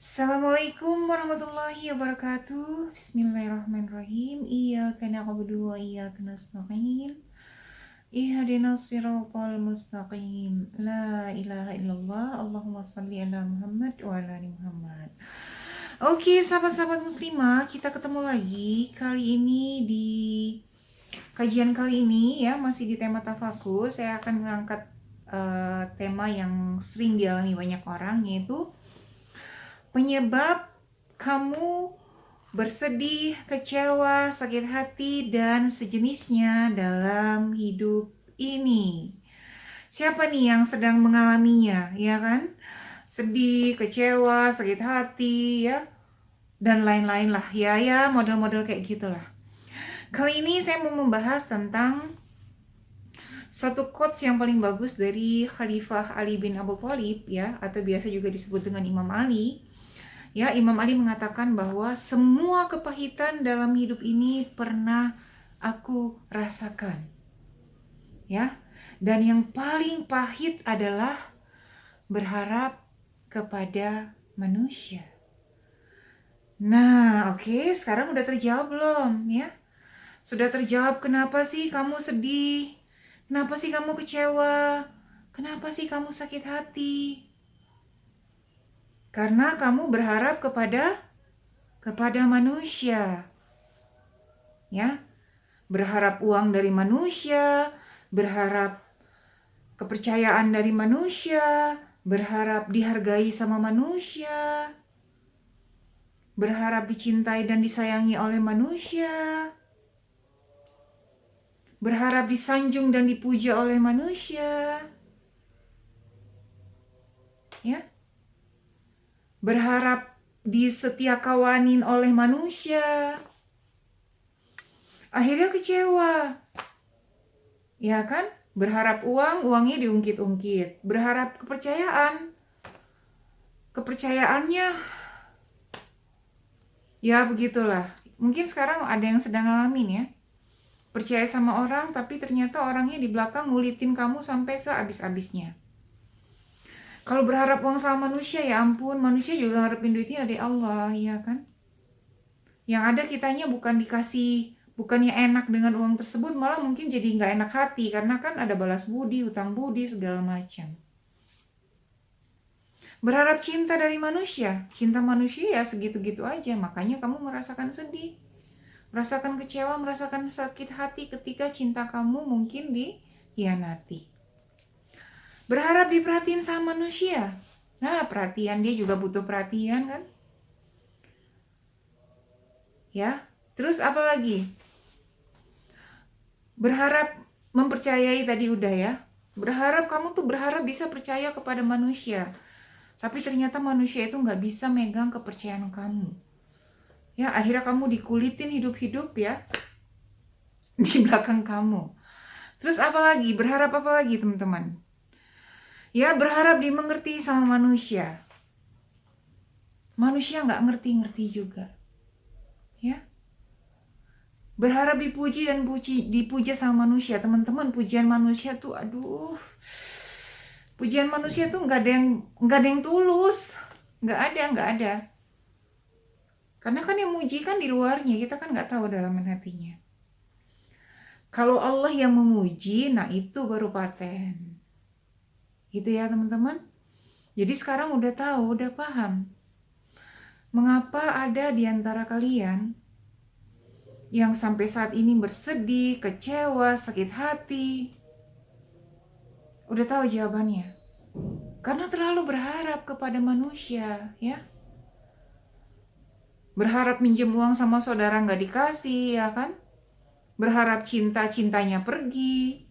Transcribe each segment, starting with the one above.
Assalamualaikum warahmatullahi wabarakatuh. Bismillahirrahmanirrahim. Iyyaka na'budu wa iyyaka nasta'in. Ihdinas siratal mustaqim. La ilaha illallah. Allahumma shalli ala Muhammad wa ala ali Muhammad. Oke, sahabat-sahabat muslimah, kita ketemu lagi kali ini di kajian kali ini ya, masih di tema tafakur. Saya akan mengangkat tema yang sering dialami banyak orang, yaitu penyebab kamu bersedih, kecewa, sakit hati, dan sejenisnya dalam hidup ini. Siapa nih yang sedang mengalaminya, ya kan? Sedih, kecewa, sakit hati, ya, dan lain-lain lah. Ya, model-model kayak gitulah. Kali ini saya mau membahas tentang satu quotes yang paling bagus dari Khalifah Ali bin Abu Thalib, ya, atau biasa juga disebut dengan Imam Ali. Ya, Imam Ali mengatakan bahwa semua kepahitan dalam hidup ini pernah aku rasakan. Ya. Dan yang paling pahit adalah berharap kepada manusia. Nah, oke, sekarang udah terjawab belum, ya? Sudah terjawab kenapa sih kamu sedih? Kenapa sih kamu kecewa? Kenapa sih kamu sakit hati? Karena kamu berharap kepada manusia. Ya. Berharap uang dari manusia, berharap kepercayaan dari manusia, berharap dihargai sama manusia, berharap dicintai dan disayangi oleh manusia, berharap disanjung dan dipuja oleh manusia. Ya. Berharap disetiakawanin oleh manusia. Akhirnya kecewa. Ya kan? Berharap uang, uangnya diungkit-ungkit. Berharap kepercayaan. Kepercayaannya ya begitulah. Mungkin sekarang ada yang sedang ngalamin ya. Percaya sama orang tapi ternyata orangnya di belakang ngulitin kamu sampai sehabis-habisnya. Kalau berharap uang sama manusia, ya ampun, manusia juga ngarepin duitnya dari Allah, ya kan? Yang ada kitanya bukan dikasih, bukannya enak dengan uang tersebut, malah mungkin jadi nggak enak hati, karena kan ada balas budi, utang budi, segala macam. Berharap cinta dari manusia, cinta manusia ya segitu-gitu aja, makanya kamu merasakan sedih, merasakan kecewa, merasakan sakit hati ketika cinta kamu mungkin dikhianati. Berharap diperhatiin sama manusia. Nah, perhatian, dia juga butuh perhatian kan? Ya, terus apa lagi? Berharap mempercayai tadi udah ya. Berharap kamu tuh berharap bisa percaya kepada manusia. Tapi ternyata manusia itu nggak bisa megang kepercayaan kamu. Ya, akhirnya kamu dikulitin hidup-hidup ya di belakang kamu. Terus apa lagi? Berharap apa lagi teman-teman? Ya, berharap dimengerti sama manusia. Manusia nggak ngerti-ngerti juga. Ya. Berharap dipuji dan dipuja sama manusia. Teman-teman, pujian manusia tuh aduh. Pujian manusia tuh nggak ada yang tulus. Nggak ada. Karena kan yang muji kan di luarnya, kita kan nggak tahu dalaman hatinya. Kalau Allah yang memuji, nah itu baru paten. Gitu ya teman-teman. Jadi sekarang udah tahu, udah paham. Mengapa ada di antara kalian yang sampai saat ini bersedih, kecewa, sakit hati? Udah tahu jawabannya. Karena terlalu berharap kepada manusia, ya. Berharap minjem uang sama saudara nggak dikasih, ya kan? Berharap cintanya pergi.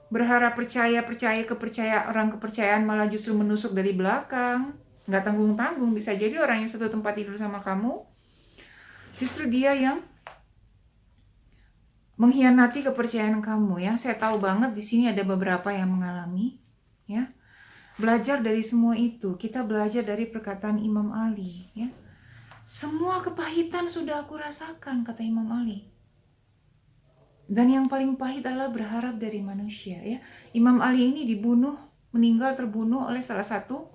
Berharap orang kepercayaan malah justru menusuk dari belakang. Nggak tanggung-tanggung, bisa jadi orang yang satu tempat tidur sama kamu, justru dia yang mengkhianati kepercayaan kamu ya. Saya tahu banget di sini ada beberapa yang mengalami, ya. Belajar dari semua itu, kita belajar dari perkataan Imam Ali, ya. Semua kepahitan sudah aku rasakan, kata Imam Ali. Dan yang paling pahit adalah berharap dari manusia, ya. Imam Ali ini meninggal terbunuh oleh salah satu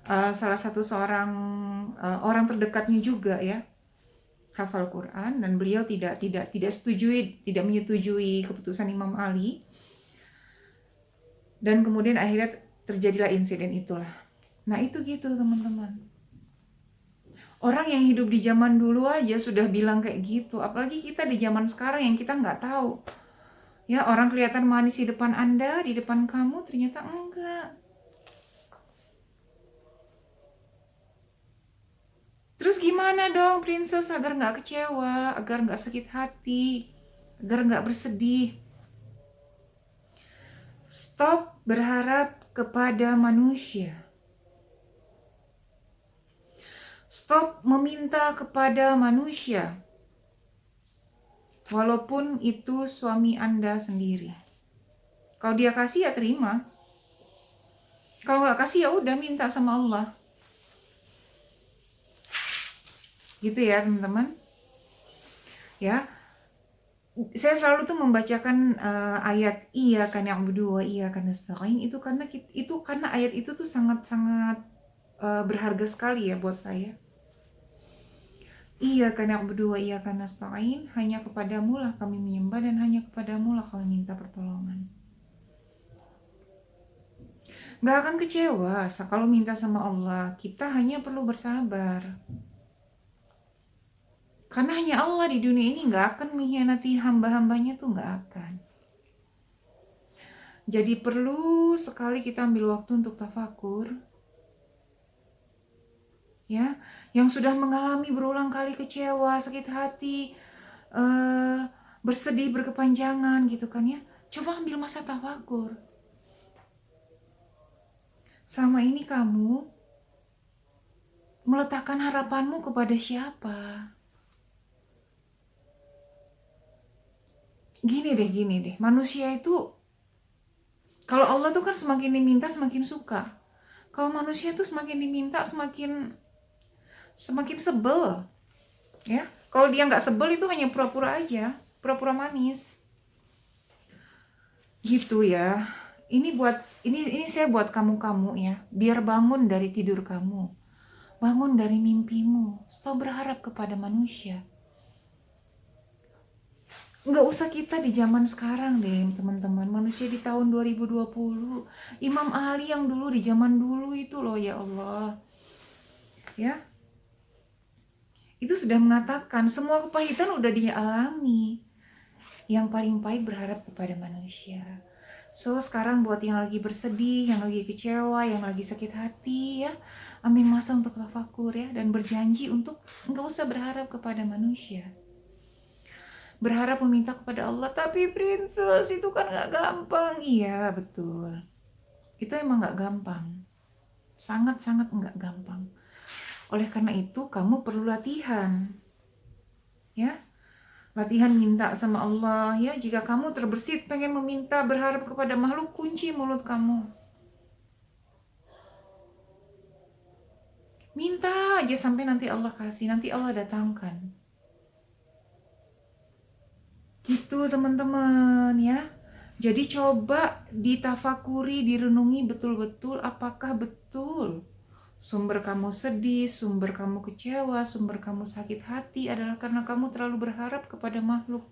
salah satu orang terdekatnya juga ya, hafal Quran, dan beliau tidak menyetujui keputusan Imam Ali, dan kemudian akhirnya terjadilah insiden itulah. Nah itu gitu teman-teman. Orang yang hidup di zaman dulu aja sudah bilang kayak gitu, apalagi kita di zaman sekarang yang kita nggak tahu. Ya, orang kelihatan manis di depan Anda, di depan kamu, ternyata enggak. Terus gimana dong, Princess, agar nggak kecewa, agar nggak sakit hati, agar nggak bersedih? Stop berharap kepada manusia. Stop meminta kepada manusia. Walaupun itu suami Anda sendiri. Kalau dia kasih ya terima. Kalau nggak kasih ya udah minta sama Allah. Gitu ya teman-teman. Ya, saya selalu tuh membacakan ayat iyyaka na'budu wa iyyaka nasta'in itu karena ayat itu tuh sangat-sangat berharga sekali ya buat saya. Iyyaka na'budu wa iyyaka nasta'in, hanya kepadamu lah kami menyembah dan hanya kepadamu lah kami minta pertolongan. Gak akan kecewa kalau minta sama Allah, kita hanya perlu bersabar. Karena hanya Allah di dunia ini gak akan mengkhianati hamba-hambanya tuh gak akan. Jadi perlu sekali kita ambil waktu untuk tafakur. Ya, yang sudah mengalami berulang kali kecewa, sakit hati, bersedih berkepanjangan gitu kan ya. Coba ambil masa tafakur. Selama ini kamu meletakkan harapanmu kepada siapa? Gini deh, manusia itu, kalau Allah tuh kan semakin diminta semakin suka. Kalau manusia tuh semakin diminta semakin sebel. Ya, kalau dia nggak sebel itu hanya pura-pura aja, pura-pura manis. Gitu ya. Ini saya buat kamu ya, biar bangun dari tidur kamu. Bangun dari mimpimu. Stop berharap kepada manusia. Nggak usah kita di zaman sekarang deh teman-teman, manusia di tahun 2020. Imam Ali yang dulu di zaman dulu itu loh, ya Allah ya, itu sudah mengatakan semua kepahitan udah dialami, yang paling pahit berharap kepada manusia. So sekarang buat yang lagi bersedih, yang lagi kecewa, yang lagi sakit hati ya, ambil masa untuk tafakur ya, dan berjanji untuk nggak usah berharap kepada manusia. Berharap meminta kepada Allah, tapi Princess itu kan gak gampang. Iya betul, itu emang gak gampang, sangat-sangat gak gampang. Oleh karena itu kamu perlu latihan ya, latihan minta sama Allah ya. Jika kamu terbersit pengen meminta, berharap kepada makhluk, kunci mulut kamu, minta aja sampai nanti Allah kasih, nanti Allah datangkan. Gitu teman-teman ya. Jadi coba ditafakuri, direnungi betul-betul, apakah betul sumber kamu sedih, sumber kamu kecewa, sumber kamu sakit hati adalah karena kamu terlalu berharap kepada makhluk,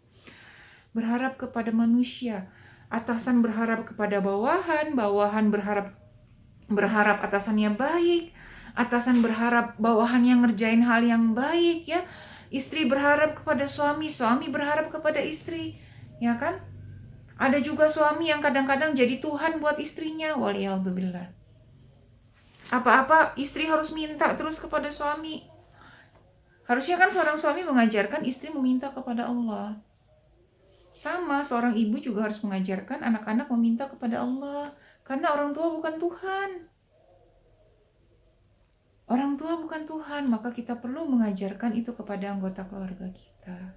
berharap kepada manusia. Atasan berharap kepada bawahan, bawahan berharap atasannya baik, atasan berharap bawahannya ngerjain hal yang baik ya. Istri berharap kepada suami, suami berharap kepada istri, ya kan? Ada juga suami yang kadang-kadang jadi Tuhan buat istrinya, waliyadzubillah. Apa-apa istri harus minta terus kepada suami. Harusnya kan seorang suami mengajarkan istri meminta kepada Allah. Sama, seorang ibu juga harus mengajarkan anak-anak meminta kepada Allah. Karena orang tua bukan Tuhan. Orang tua bukan Tuhan, maka kita perlu mengajarkan itu kepada anggota keluarga kita.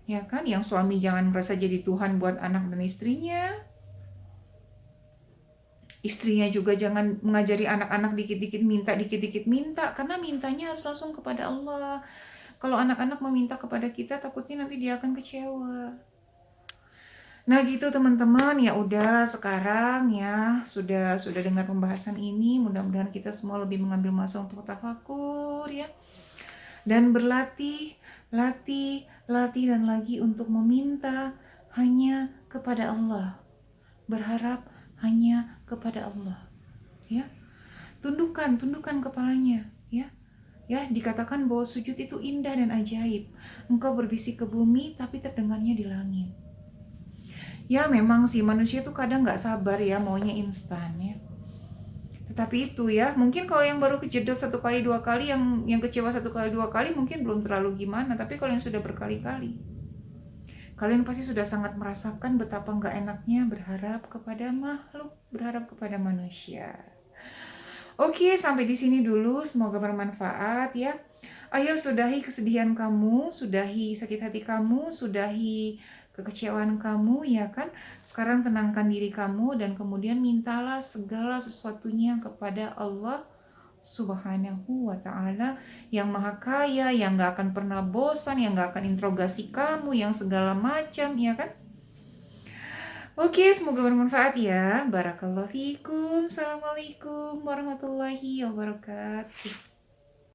Ya kan, yang suami jangan merasa jadi Tuhan buat anak dan istrinya. Istrinya juga jangan mengajari anak-anak dikit-dikit minta, karena mintanya harus langsung kepada Allah. Kalau anak-anak meminta kepada kita, takutnya nanti dia akan kecewa. Nah gitu teman-teman, ya udah sekarang ya sudah dengar pembahasan ini, mudah-mudahan kita semua lebih mengambil masa untuk tafakur ya. Dan berlatih, latih dan lagi untuk meminta hanya kepada Allah. Berharap hanya kepada Allah. Ya. Tundukkan kepalanya, ya. Ya, dikatakan bahwa sujud itu indah dan ajaib. Engkau berbisik ke bumi tapi terdengarnya di langit. Ya memang sih manusia tuh kadang nggak sabar ya, maunya instan ya. Tetapi itu ya, mungkin kalau yang baru kejedot satu kali dua kali, yang kecewa satu kali dua kali mungkin belum terlalu gimana. Tapi kalau yang sudah berkali-kali, kalian pasti sudah sangat merasakan betapa nggak enaknya berharap kepada makhluk, berharap kepada manusia. Oke, sampai di sini dulu. Semoga bermanfaat ya. Ayo sudahi kesedihan kamu, sudahi sakit hati kamu, sudahi kekecewaan kamu ya kan. Sekarang tenangkan diri kamu dan kemudian mintalah segala sesuatunya kepada Allah Subhanahu wa Ta'ala yang maha kaya, yang gak akan pernah bosan, yang gak akan interogasi kamu, yang segala macam ya kan. Oke, semoga bermanfaat ya. Barakallahu fikum. Assalamualaikum warahmatullahi wabarakatuh.